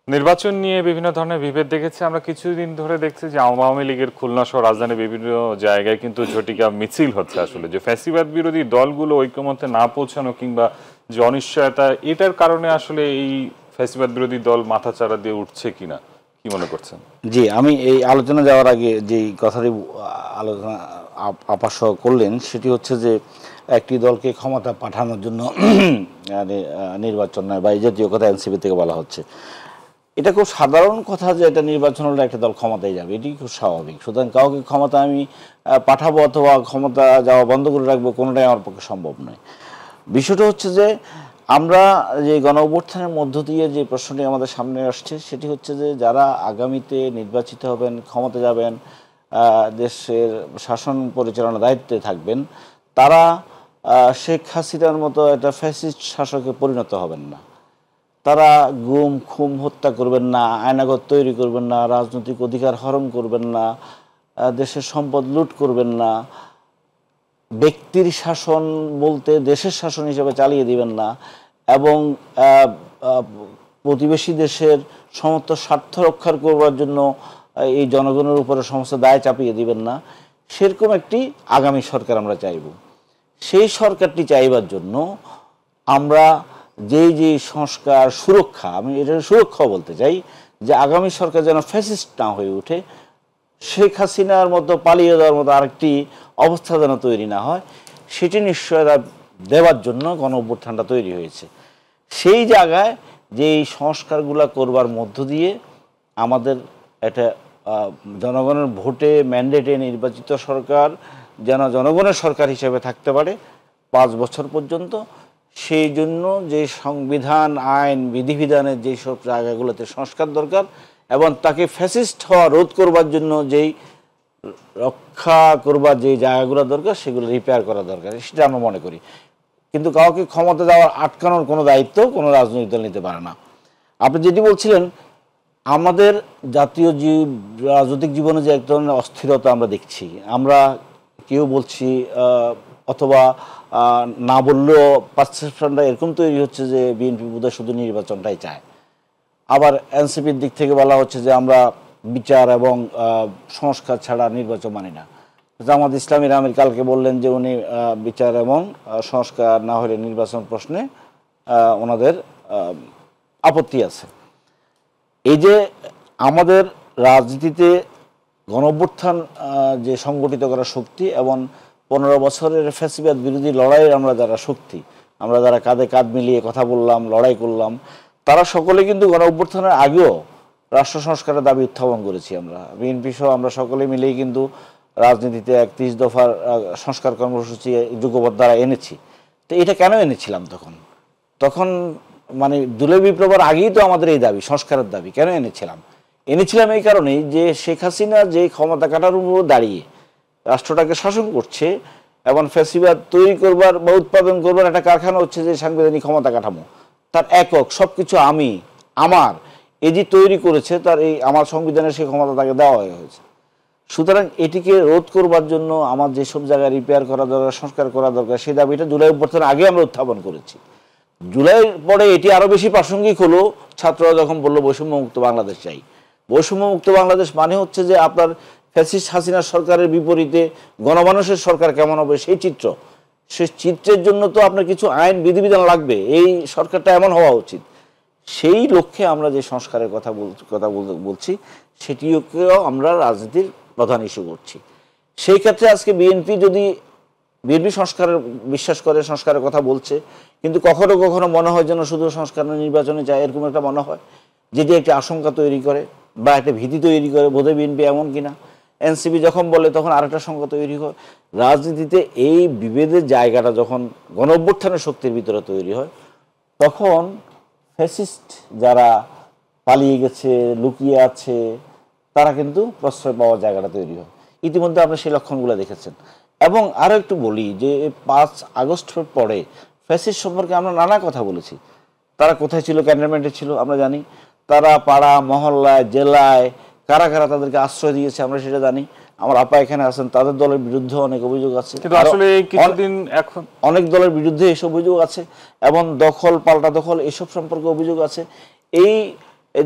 [SPEAKER 3] নির্বাচন নিয়ে বিভিন্ন ধরনের বিভেদ দেখেছি আমরা কিছুদিন ধরে, দেখছি যে আওয়ামী লীগের খুলনা সহ রাজধানীর বিভিন্ন জায়গায় কিন্তু ঝটিকা মিছিল হচ্ছে, আসলে যে ফ্যাসিবাদ বিরোধী দলগুলো ঐক্যমত্যে না পৌঁছানো কিংবা যে অনিশ্চয়তা, এটার কারণে আসলে এই ফ্যাসিবাদ বিরোধী দল মাথাচাড়া দিয়ে উঠছে কিনা, কি মনে করছেন?
[SPEAKER 2] জি, আমি এই আলোচনা যাওয়ার আগে যে কথাটি আলোচনা আপাস করলেন, সেটি হচ্ছে যে একটি দলকে ক্ষমতা পাঠানোর জন্য নির্বাচন নয় বা এই জাতীয় কথা এনসিপি থেকে বলা হচ্ছে। এটা খুব সাধারণ কথা যে এটা নির্বাচন হলে একটা দল ক্ষমতায় যাবে, এটি খুব স্বাভাবিক। সুতরাং কাউকে ক্ষমতা আমি পাঠাবো অথবা ক্ষমতা যাওয়া বন্ধ করে রাখবো, কোনোটাই আমার পক্ষে সম্ভব নয়। বিষয়টা হচ্ছে যে আমরা যে গণ অভ্যুত্থানের মধ্য দিয়ে যে প্রশ্নটি আমাদের সামনে আসছে, সেটি হচ্ছে যে যারা আগামীতে নির্বাচিত হবেন, ক্ষমতা যাবেন, দেশের শাসন পরিচালনার দায়িত্বে থাকবেন, তারা শেখ হাসিনার মতো একটা ফ্যাসিস্ট শাসকে পরিণত হবেন না। তারা গুম খুম হত্যা করবেন না, আয়নাঘর তৈরি করবেন না, রাজনৈতিক অধিকার হরণ করবেন না, দেশের সম্পদ লুট করবেন না, ব্যক্তির শাসন বলতে দেশের শাসন হিসেবে চালিয়ে দিবেন না, এবং প্রতিবেশী দেশের সমস্ত স্বার্থ রক্ষা করবার জন্য এই জনগণের উপরে সমস্ত দায় চাপিয়ে দিবেন না। সেরকম একটি আগামী সরকার আমরা চাইব। সেই সরকারটি চাইবার জন্য আমরা যে সংস্কার সুরক্ষা, আমি এটা সুরক্ষা বলতে চাই, যে আগামী সরকার যেন ফ্যাসিস্ট না হয়ে ওঠে, শেখ হাসিনার মতো পালিয়ে যাওয়ার মতো আরেকটি অবস্থা যেন তৈরি না হয়, সেটি নিশ্চয়তা দেওয়ার জন্য গণ অভ্যুত্থানটা তৈরি হয়েছে। সেই জায়গায় যে এই সংস্কারগুলো করবার মধ্য দিয়ে আমাদের একটা জনগণের ভোটে ম্যান্ডেটে নির্বাচিত সরকার যেন জনগণের সরকার হিসেবে থাকতে পারে 5 বছর পর্যন্ত, সেই জন্য যে সংবিধান, আইন, বিধিবিধানের যেসব জায়গাগুলোতে সংস্কার দরকার, এবং তাকে ফ্যাসিস্ট হওয়া রোধ করবার জন্য যেই রক্ষা করবার যে জায়গাগুলো দরকার, সেগুলো রিপেয়ার করা দরকার, সেটা আমরা মনে করি। কিন্তু কাউকে ক্ষমতা দেওয়ার আটকানোর কোনো দায়িত্ব কোনো রাজনৈতিক দল নিতে পারে না। আপনি যেটি বলছিলেন, আমাদের জাতীয় রাজনৈতিক জীবনে যে এক ধরনের অস্থিরতা আমরা দেখছি, আমরা কেউ বলছি অথবা না বললেও পারসেপশনটা এরকম তৈরি হচ্ছে যে বিএনপি বোধহয় শুধু নির্বাচনটাই চায়। আবার এনসিপির দিক থেকে বলা হচ্ছে যে আমরা বিচার এবং সংস্কার ছাড়া নির্বাচন মানি না। জামাত ইসলামীর আমির কালকে বললেন যে উনি বিচার এবং সংস্কার না হলে নির্বাচন প্রশ্নে ওনাদের আপত্তি আছে। এই যে আমাদের রাজনীতিতে গণঅভ্যুত্থান যে সংগঠিত করা শক্তি এবং 15 বছরের ফ্যাসিবাদ বিরোধী লড়াইয়ের আমরা যারা শক্তি, আমরা যারা কাঁধে কাঁধ মিলিয়ে কথা বললাম, লড়াই করলাম, তারা সকলে কিন্তু গণঅভ্যুত্থানের আগেও রাষ্ট্র সংস্কারের দাবি উত্থাপন করেছি। আমরা বিএনপি সহ আমরা সকলে মিলেই কিন্তু রাজনীতিতে 31 দফার সংস্কার কর্মসূচি যুগপৎ দ্বারা এনেছি। তো এটা কেন এনেছিলাম তখন মানে জুলাই বিপ্লবের আগেই তো আমাদের এই দাবি, সংস্কারের দাবি কেন এনেছিলাম এই কারণেই যে শেখ হাসিনা যে ক্ষমতা কাটার উপর দাঁড়িয়ে রাষ্ট্রটাকে শাসন করছে, এবং ফ্যাসিবাদ তৈরি করবার বা উৎপাদন করবার একটা কারখানা হচ্ছে যে সাংবিধানিক ক্ষমতা কাঠামো, তার একক সবকিছু আমার এই যে তৈরি করেছে, তার এই আমার সংবিধানের সেই ক্ষমতা তাকে দেওয়া হয়েছে। সুতরাং এটিকে রোধ করবার জন্য আমার যেসব জায়গায় রিপেয়ার করা দরকার, সংস্কার করা দরকার, সেই দাবিটা জুলাই অভ্যর্থনের আগে আমরা উত্থাপন করেছি। জুলাইয়ের পরে এটি আরো বেশি প্রাসঙ্গিক হলো ছাত্ররা যখন বললো বৈষম্যমুক্ত বাংলাদেশ চাই। বৈষম্যমুক্ত বাংলাদেশ মানে হচ্ছে যে আপনার ফ্যাসিস্ট হাসিনা সরকারের বিপরীতে গণমানুষের সরকার কেমন হবে সেই চিত্র। সেই চিত্রের জন্য তো আপনার কিছু আইন বিধিবিধান লাগবে, এই সরকারটা এমন হওয়া উচিত। সেই লক্ষ্যে আমরা যে সংস্কারের কথা বলছি সেটিকেও আমরা রাজনীতির প্রধান ইস্যু করছি। সেই ক্ষেত্রে আজকে বিএনপি সংস্কারের বিশ্বাস করে, সংস্কারের কথা বলছে, কিন্তু কখনো কখনো মনে হয় যেন শুধু সংস্কার নির্বাচনে যায়, এরকম একটা মনে হয়, যেটি একটি আশঙ্কা তৈরি করে বা একটা ভীতি তৈরি করে, বোধহয় বিএনপি এমন কিনা। এনসিপি যখন বলে তখন আরেকটা সংখ্যা তৈরি হয়। রাজনীতিতে এই বিভেদের জায়গাটা যখন গণ অভ্যুত্থানের শক্তির ভিতরে তৈরি হয়, তখন ফ্যাসিস্ট যারা পালিয়ে গেছে, লুকিয়ে আছে, তারা কিন্তু প্রশ্রয় পাওয়ার জায়গাটা তৈরি হয়। ইতিমধ্যে আপনি সেই লক্ষণগুলো দেখেছেন। এবং আরও একটু বলি যে 5 আগস্টের পরে ফ্যাসিস্ট সম্পর্কে আমরা নানা কথা বলেছি। তারা কোথায় ছিল, ক্যান্টনমেন্টে ছিল আমরা জানি। তারা পাড়া মহল্লায়, জেলায় কারা কারা তাদেরকে আশ্রয় দিয়েছে আমরা সেটা জানি। আমার আপা এখানে আছেন, তাদের দলের বিরুদ্ধে অনেক অভিযোগ আছে, অনেক দলের বিরুদ্ধে এসব অভিযোগ আছে, এবং দখল পাল্টা দখল এসব সম্পর্কে অভিযোগ আছে। এই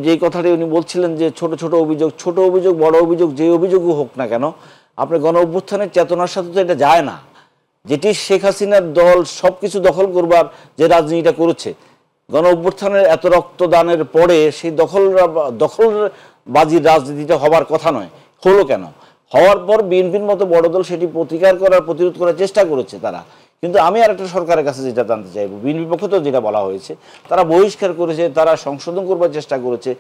[SPEAKER 2] যে কথাটি উনি বলছিলেন যে ছোট অভিযোগ বড় অভিযোগ, যে অভিযোগও হোক না কেন, আপনি গণ অভ্যুত্থানের চেতনার সাথে তো এটা যায় না। যেটি শেখ হাসিনার দল সবকিছু দখল করবার যে রাজনীতিটা করেছে, গণ অভ্যুত্থানের এত রক্তদানের পরে সেই দখলবাজির রাজনীতিটা হবার কথা নয়, হলো কেন? হওয়ার পর বিএনপির মতো বড় দল সেটি প্রতিরোধ করার চেষ্টা করেছে তারা। কিন্তু আমি আর একটা সরকারের কাছে যেটা জানতে চাইবো, বিএনপির পক্ষ থেকে যেটা বলা হয়েছে, তারা বহিষ্কার করেছে, তারা সংশোধন করবার চেষ্টা করেছে,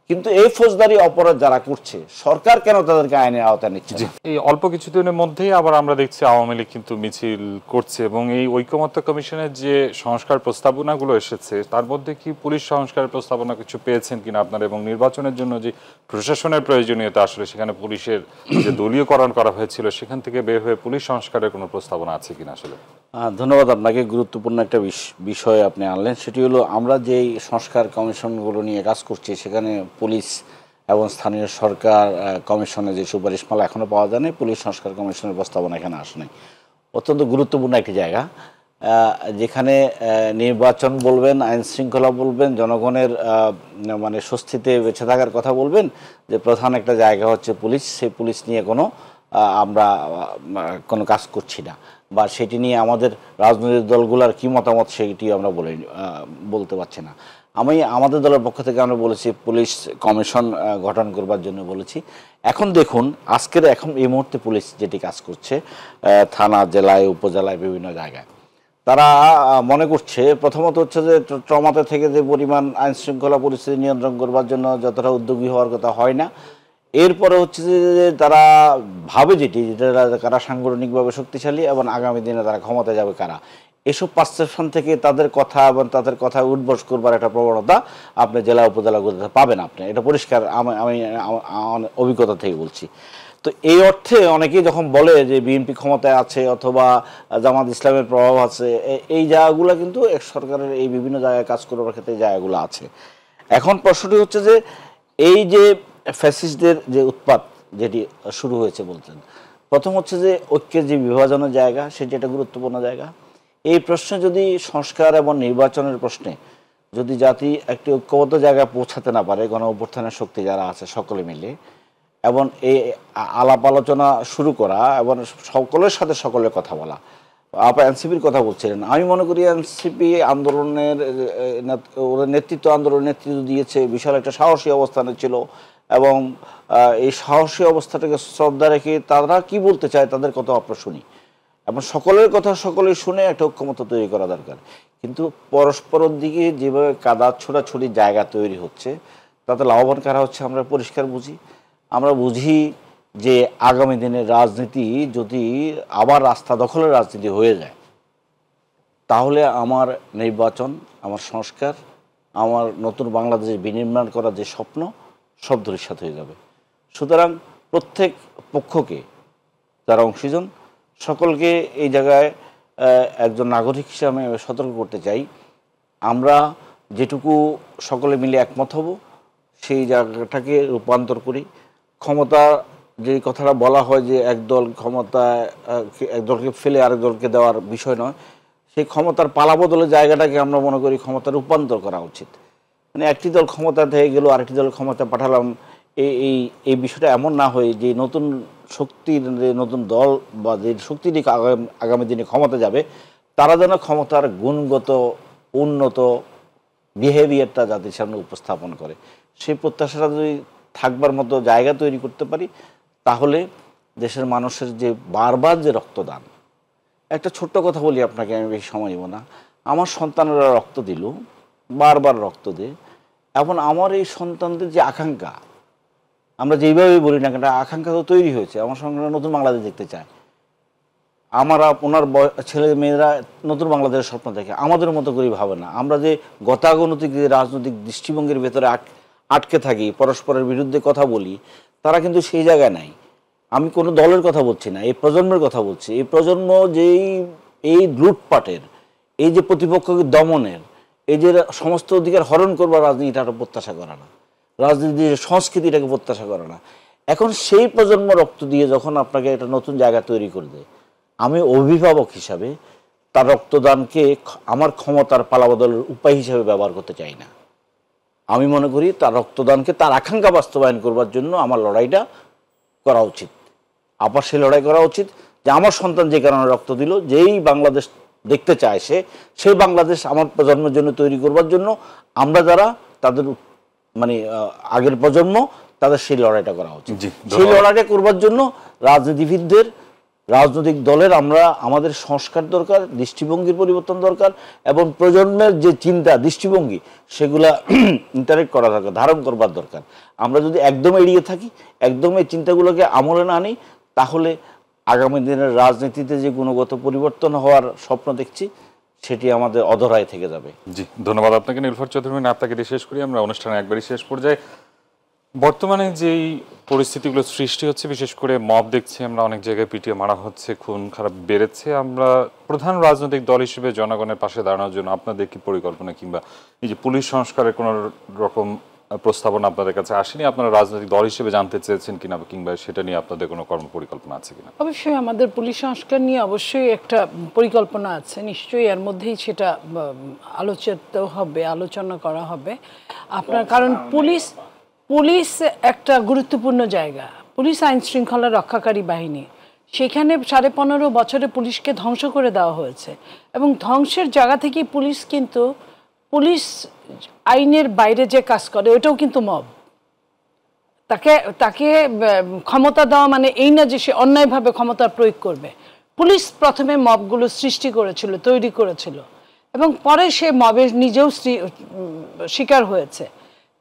[SPEAKER 2] কিন্তু এই ফৌজদারি অপরাধ যারা করছে সরকার কেন তাদেরকে আইনের আওতায় নিচ্ছে?
[SPEAKER 3] এই অল্প কিছুদিনের মধ্যেই আবার আমরা দেখছি আওয়ামী লীগ কিন্তু মিছিল করছে, এবং এই ঐকমত্য কমিশনের যে সংস্কার প্রস্তাবনাগুলো এসেছে তার মধ্যে কি পুলিশ সংস্কারের প্রস্তাবনা কিছু পেয়েছেন কিনা আপনারা, এবং নির্বাচনের জন্য যে প্রশাসনের প্রয়োজনীয়তা, আসলে সেখানে পুলিশের যে দলীয়করণ করা হয়েছিল সেখান থেকে বের হয়ে পুলিশ সংস্কারের কোনো প্রস্তাবনা আছে কিনা? আসলে
[SPEAKER 2] ধন্যবাদ আপনাকে, গুরুত্বপূর্ণ একটা বিষয় আপনি আনলেন। সেটি হলো আমরা যেই সংস্কার কমিশনগুলো নিয়ে কাজ করছি সেখানে পুলিশ এবং স্থানীয় সরকার কমিশনে যে সুপারিশমালা এখনও পাওয়া যায়নি, পুলিশ সংস্কার কমিশনের প্রস্তাবনা এখানে আসে নাই। অত্যন্ত গুরুত্বপূর্ণ একটি জায়গা, যেখানে নির্বাচন বলবেন, আইন শৃঙ্খলা বলবেন, জনগণের মানে স্বস্তিতে বেঁচে থাকার কথা বলবেন, যে প্রধান একটা জায়গা হচ্ছে পুলিশ। সেই পুলিশ নিয়ে আমরা কোনো কাজ করছি না, বা সেটি নিয়ে আমাদের রাজনৈতিক দলগুলোর কি মতামত সেটি আমরা বলতে পারছি না। আমাদের দলের পক্ষ থেকে আমরা বলেছি পুলিশ কমিশন গঠন করবার জন্য বলেছি। এখন দেখুন এখন এই মুহূর্তে পুলিশ যেটি কাজ করছে থানা, জেলায়, উপজেলায়, বিভিন্ন জায়গায়, তারা মনে করছে প্রথমত হচ্ছে যে ট্রমাতে থেকে যে পরিমাণ আইন শৃঙ্খলা পরিস্থিতি নিয়ন্ত্রণ করবার জন্য যতটা উদ্যোগী হওয়ার কথা হয় না। এরপরে হচ্ছে যে তারা ভাবে যেটা কারা সাংগঠনিকভাবে শক্তিশালী এবং আগামী দিনে তারা ক্ষমতায় যাবে কারা, এসব পারসেপশন থেকে তাদের কথা এবং তাদের কথা উদ্বোস করবার একটা প্রবণতা আপনি জেলা উপজেলাগুলোতে পাবেন। আপনি এটা পরিষ্কার, আমি অভিজ্ঞতা থেকে বলছি। তো এই অর্থে অনেকেই যখন বলে যে বিএনপি ক্ষমতায় আছে অথবা জামাত ইসলামের প্রভাব আছে, এই জায়গাগুলো কিন্তু সরকারের এই বিভিন্ন জায়গায় কাজ করবার ক্ষেত্রে এই জায়গাগুলো আছে। এখন প্রশ্নটি হচ্ছে যে এই যে ফ্যাসিস্টদের যে উৎপাত যেটি শুরু হয়েছে বলতেন, প্রথম হচ্ছে যে ঐক্যের যে বিভাজনের জায়গা সেটি একটা গুরুত্বপূর্ণ জায়গা। এই প্রশ্নে যদি সংস্কার এবং নির্বাচনের প্রশ্নে যদি জাতি একটি ঐক্যবদ্ধ জায়গায় পৌঁছাতে না পারে, গণ অভ্যুত্থানের শক্তি যারা আছে সকলে মিলে, এবং এই আলাপ আলোচনা শুরু করা এবং সকলের সাথে সকলের কথা বলা। আপনার এনসিপির কথা বলছিলেন, আমি মনে করি এনসিপি আন্দোলনের নেতৃত্ব দিয়েছে, বিশাল একটা সাহসী অবস্থানে ছিল, এবং এই সাহসী অবস্থাটাকে শ্রদ্ধা রেখে তারা কি বলতে চায় তাদের কথা আমরা শুনি, এবং সকলের কথা সকলে শুনে একটা ঐক্যমত্য তৈরি করা দরকার। কিন্তু পরস্পরের দিকে যেভাবে কাদা ছোড়াছুড়ির জায়গা তৈরি হচ্ছে তাতে লাভবান কারা হচ্ছে আমরা পরিষ্কার বুঝি। আমরা বুঝি যে আগামী দিনের রাজনীতি যদি আবার রাস্তা দখলের রাজনীতি হয়ে যায়, তাহলে আমার নির্বাচন, আমার সংস্কার, আমার নতুন বাংলাদেশের বিনির্মাণ করার যে স্বপ্ন সব ধূলিসাৎ হয়ে যাবে। সুতরাং প্রত্যেক পক্ষকে যারা অংশীজন সকলকে এই জায়গায় একজন নাগরিক হিসেবে আমি সতর্ক করতে চাই, আমরা যেটুকু সকলে মিলে একমত হব সেই জায়গাটাকে রূপান্তর করি। ক্ষমতা যে কথাটা বলা হয় যে একদল ক্ষমতায় একদলকে ফেলে আরেক দলকে দেওয়ার বিষয় নয়, সেই ক্ষমতার পালাবদলের জায়গাটাকে আমরা মনে করি ক্ষমতা রূপান্তর করা উচিত। মানে একটি দল ক্ষমতা থেকে গেল আরেকটি দল ক্ষমতা পাঠালাম, এই এই বিষয়টা এমন না হয়ে যে নতুন শক্তির নতুন দল বা যে শক্তি নিয়ে আগামী দিনে ক্ষমতা যাবে তারা যেন ক্ষমতার গুণগত উন্নত বিহেভিয়ারটা জাতির সামনে উপস্থাপন করে, সেই প্রত্যাশাটা যদি থাকবার মতো জায়গা তৈরি করতে পারি তাহলে দেশের মানুষের যে বারবার যে রক্তদান, একটা ছোট্ট কথা বলি আপনাকে, আমি বেশি সময় নেব না। আমার সন্তানেরা রক্ত দিল, বারবার রক্ত দেয়, এখন আমার এই সন্তানদের যে আকাঙ্ক্ষা, আমরা যেইভাবেই বলি না কেন আকাঙ্ক্ষা তো তৈরি হয়েছে, আমার সঙ্গে নতুন বাংলাদেশ দেখতে চায়, আমরা ওনার ছেলে মেয়েরা নতুন বাংলাদেশের স্বপ্ন দেখে, আমাদের মতো করে ভাবে না। আমরা যে গতাগণতিক যে রাজনৈতিক দৃষ্টিভঙ্গির ভেতরে আটকে থাকি, পরস্পরের বিরুদ্ধে কথা বলি, তারা কিন্তু সেই জায়গায় নাই। আমি কোনো দলের কথা বলছি না, এই প্রজন্মের কথা বলছি। এই প্রজন্ম যেই এই লুটপাটের, এই যে প্রতিপক্ষকে দমনের, এই যে সমস্ত অধিকার হরণ করবার রাজনীতিটা প্রত্যাশা করে না, রাজনীতির সংস্কৃতিটাকে প্রত্যাশা করে না। এখন সেই প্রজন্ম রক্ত দিয়ে যখন আপনাকে একটা নতুন জায়গা তৈরি করে দেয়, আমি অভিভাবক হিসাবে তার রক্তদানকে আমার ক্ষমতার পালাবদলের উপায় হিসাবে ব্যবহার করতে চাই না। আমি মনে করি তার রক্তদানকে তার আকাঙ্ক্ষা বাস্তবায়ন করবার জন্য আমার লড়াইটা করা উচিত। আবার সেই লড়াই করা উচিত যে আমার সন্তান যে কারণে রক্ত দিল, যেই বাংলাদেশ দেখতে চায় সেই বাংলাদেশ আমার প্রজন্মের জন্য তৈরি করবার জন্য আমরা যারা তাদের মানে আগের প্রজন্ম তাদের সেই লড়াইটা করা উচিত। সেই লড়াইটা করবার জন্য রাজনীতিবিদদের, রাজনৈতিক দলের আমরা আমাদের সংস্কার দরকার, দৃষ্টিভঙ্গির পরিবর্তন দরকার এবং প্রজন্মের যে চিন্তা দৃষ্টিভঙ্গি সেগুলা ইন্টারেক্ট করা দরকার, ধারণ করবার দরকার। আমরা যদি একদম এড়িয়ে থাকি, একদম এই চিন্তাগুলোকে আমলে না আনি, তাহলে আগামী দিনের রাজনীতিতে যে গুণগত পরিবর্তন হওয়ার স্বপ্ন দেখছি সেটি আমাদের অধরায় থেকে যাবে।
[SPEAKER 3] জি, ধন্যবাদ আপনাকে নীলুফার চৌধুরী। আপনাকে দিয়ে শেষ করি, আমরা অনুষ্ঠানে একবারই শেষ পর্যায়ে বর্তমানে যেই পরিস্থিতিগুলো সৃষ্টি হচ্ছে, বিশেষ করে মব দেখছি আমরা অনেক জায়গায় পিটিয়ে মারা হচ্ছে, খুন খারাপ বেড়েছে, আমরা প্রধান রাজনৈতিক দল হিসেবে জনগণের পাশে দাঁড়ানোর জন্য আপনাদের কি পরিকল্পনা কিংবা এই যে পুলিশ সংস্কারের কোনো রকম প্রস্তাবনা আপনাদের কাছে আসেনি? আপনারা রাজনৈতিক দল হিসেবে জানতে চেয়েছেন কিনা কিংবা সেটা নিয়ে আপনাদের কোনো কর্ম পরিকল্পনা আছে কিনা?
[SPEAKER 1] অবশ্যই আমাদের পুলিশ সংস্কার নিয়ে অবশ্যই একটা পরিকল্পনা আছে, নিশ্চয়ই এর মধ্যেই সেটা আলোচিত হবে, আলোচনা করা হবে আপনার। কারণ পুলিশ একটা গুরুত্বপূর্ণ জায়গা, পুলিশ আইন শৃঙ্খলা রক্ষাকারী বাহিনী, সেখানে 15.5 বছরে পুলিশকে ধ্বংস করে দেওয়া হয়েছে এবং ধ্বংসের জায়গা থেকেই পুলিশ আইনের বাইরে যে কাজ করে ওটাও কিন্তু মব। তাকে ক্ষমতা দেওয়া মানে এই না যে সে অন্যায়ভাবে ক্ষমতার প্রয়োগ করবে। পুলিশ প্রথমে মবগুলো সৃষ্টি করেছিল, তৈরি করেছিল এবং পরে সে মবের নিজেও শিকার হয়েছে।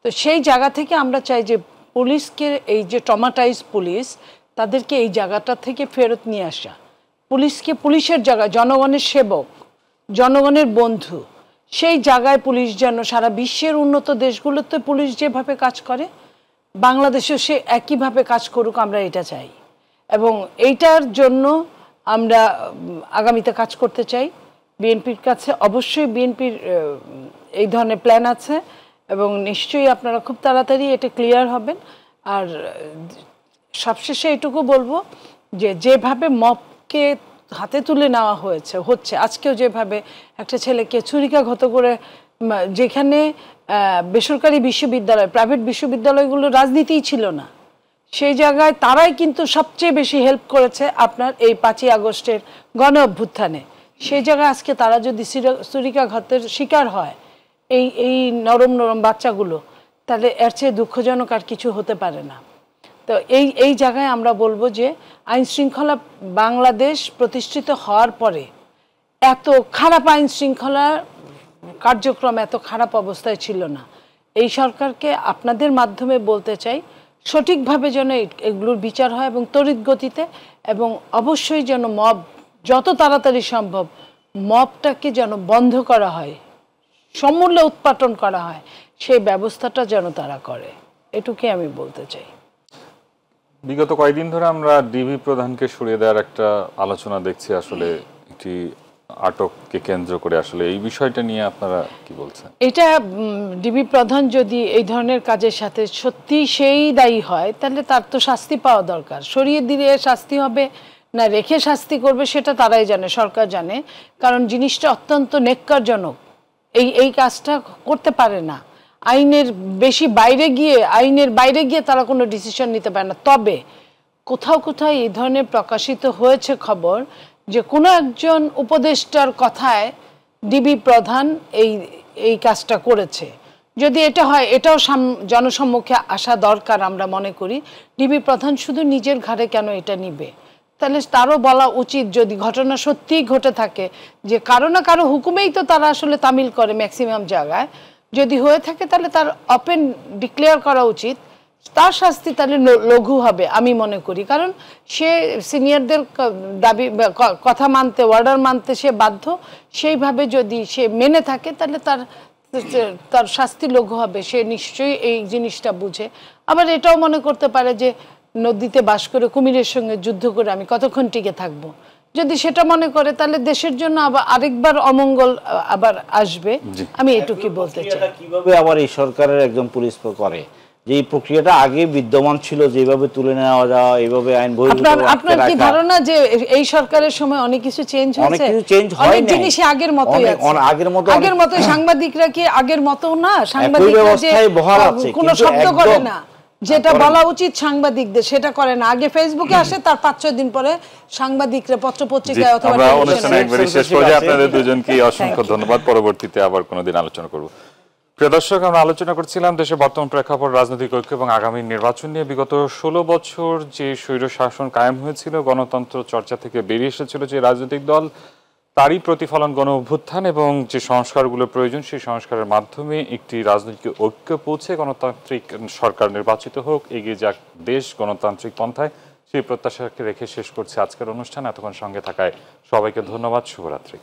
[SPEAKER 1] তো সেই জায়গা থেকে আমরা চাই যে পুলিশকে, এই যে ট্রমাটাইজ পুলিশ, তাদেরকে এই জায়গাটা থেকে ফেরত নিয়ে আসা, পুলিশকে পুলিশের জায়গা, জনগণের সেবক, জনগণের বন্ধু, সেই জায়গায় পুলিশ যেন সারা বিশ্বের উন্নত দেশগুলোতে পুলিশ যেভাবে কাজ করে বাংলাদেশেও সে একইভাবে কাজ করুক, আমরা এটা চাই। এবং এইটার জন্য আমরা আগামীতে কাজ করতে চাই। বিএনপির কাছে অবশ্যই বিএনপির এই ধরনের প্ল্যান আছে এবং নিশ্চয়ই আপনারা খুব তাড়াতাড়ি এটা ক্লিয়ার হবেন। আর সবশেষে এটুকু বলবো যে যেভাবে মবকে হাতে তুলে নেওয়া হচ্ছে আজকেও যেভাবে একটা ছেলেকে ছুরিকাঘাত করে, যেখানে বেসরকারি বিশ্ববিদ্যালয়, প্রাইভেট বিশ্ববিদ্যালয়গুলো রাজনীতিই ছিল না, সেই জায়গায় তারাই কিন্তু সবচেয়ে বেশি হেল্প করেছে আপনার এই 5ই আগস্টের গণ অভ্যুত্থানে। সেই জায়গায় আজকে তারা যদি ছুরিকাঘাতের শিকার হয়, এই নরম বাচ্চাগুলো, তাহলে এর চেয়ে দুঃখজনক আর কিছু হতে পারে না। তো এই জায়গায় আমরা বলবো যে আইন শৃঙ্খলা বাংলাদেশ প্রতিষ্ঠিত হওয়ার পরে এত খারাপ আইন শৃঙ্খলার কার্যক্রম এত খারাপ অবস্থায় ছিল না। এই সরকারকে আপনাদের মাধ্যমে বলতে চাই সঠিকভাবে যেন এগুলোর বিচার হয় এবং তড়িৎ গতিতে, এবং অবশ্যই যেন মব যত তাড়াতাড়ি সম্ভব মবটাকে যেন বন্ধ করা হয়, সমূলে উৎপাটন করা হয়, সেই ব্যবস্থাটা যেন তারা করে, এটুকুই আমি বলতে চাই।
[SPEAKER 3] বিগত কয়েকদিন ধরে আমরা ডিবি প্রধানকে সরিয়ে দেওয়ার একটা আলোচনা দেখছি, আসলে একটি আটককে কেন্দ্র করে। আসলে এই বিষয়টা নিয়ে আপনারা কি বলছেন?
[SPEAKER 1] এটা ডিবি প্রধান যদি এই ধরনের কাজের সাথে সত্যি সেই দায়ী হয়, তাহলে তার তো শাস্তি পাওয়া দরকার। সরিয়ে দিলে শাস্তি হবে না রেখে শাস্তি করবে সেটা তারাই জানে, সরকার জানে। কারণ জিনিসটা অত্যন্ত নেক্কারজনক। এই কাজটা করতে পারে না। আইনের বাইরে গিয়ে তারা কোনো ডিসিশন নিতে পারে না। তবে কোথাও কোথাও এই ধরনের প্রকাশিত হয়েছে খবর যে কোনো একজন উপদেষ্টার কথায় ডিবি প্রধান এই কাজটা করেছে। যদি এটা হয়, এটাও জনসম্মুখে আসা দরকার আমরা মনে করি। ডিবি প্রধান শুধু নিজের ঘাড়ে কেন এটা নিবে? তাহলে তারও বলা উচিত, যদি ঘটনা সত্যিই ঘটে থাকে যে কারো না কারো হুকুমেই তো তারা আসলে তামিল করে ম্যাক্সিমাম জায়গায়, যদি হয়ে থাকে তাহলে তার ওপেন ডিক্লেয়ার করা উচিত। তার শাস্তি তাহলে লঘু হবে আমি মনে করি। কারণ সে সিনিয়রদের দাবি কথা মানতে, অর্ডার মানতে সে বাধ্য। সেইভাবে যদি সে মেনে থাকে তাহলে তার শাস্তি লঘু হবে। সে নিশ্চয়ই এই জিনিসটা বুঝে। আবার এটাও মনে করতে পারে যে নদীতে বাস করে কুমিরের সঙ্গে যুদ্ধ করে আমি কতক্ষণ টিকে থাকবো। যদি সেটা মনে করে তাহলে দেশের জন্য আবার আরেকবার অমঙ্গল আবার আসবে। আমি এটুকুই বলতে চাই।
[SPEAKER 2] কিভাবে আবার এই সরকারের একজন পুলিশ করে যে এই প্রক্রিয়াটা আগে বিদ্যমান ছিল, যেভাবে তুলে নেওয়া যাওয়া, এইভাবে আইন বহির্ভূত।
[SPEAKER 1] আপনার কি ধারণা যে এই সরকারের সময় অনেক কিছু চেঞ্জ হয়েছে?
[SPEAKER 2] অনেক কিছু চেঞ্জ হয়
[SPEAKER 1] অনেক জিনিসই আগের মতোই আছে। আগের মতোই সাংবাদিকরা কি আগের মতো না? সাংবাদিকরা যে কোনো শব্দ করে না, যেটা বলা উচিত সাংবাদিকদের সেটা করে না। আগে ফেসবুকে আসে, তার 5-6 দিন পরে সাংবাদিকরা পত্রপত্রিকায় অথবা
[SPEAKER 3] আমরা অনুষ্ঠানে একবারই শেষ পর্যায়ে আপনাদের দুজনকে অসংখ্য ধন্যবাদ। পরবর্তীতে আবার কোনোদিন আলোচনা করব। প্রিয় দর্শক, আমরা আলোচনা করছিলাম দেশের বর্তমান প্রেক্ষাপট, রাজনৈতিক ঐক্য এবং আগামী নির্বাচন নিয়ে। বিগত 16 বছর যে স্বৈর শাসন কায়েম হয়েছিল, গণতন্ত্র চর্চা থেকে বেরিয়ে এসেছিল যে রাজনৈতিক দল, তারই প্রতিফলন গণ অভ্যুত্থান এবং যে সংস্কারগুলো প্রয়োজন, সেই সংস্কারের মাধ্যমে একটি রাজনৈতিক ঐক্য পৌঁছে গণতান্ত্রিক সরকার নির্বাচিত হোক, এগিয়ে যাক দেশ গণতান্ত্রিক পন্থায়। সেই প্রত্যাশাকে রেখে শেষ করছে আজকের অনুষ্ঠান। এতক্ষণ সঙ্গে থাকায় সবাইকে ধন্যবাদ। শুভরাত্রি।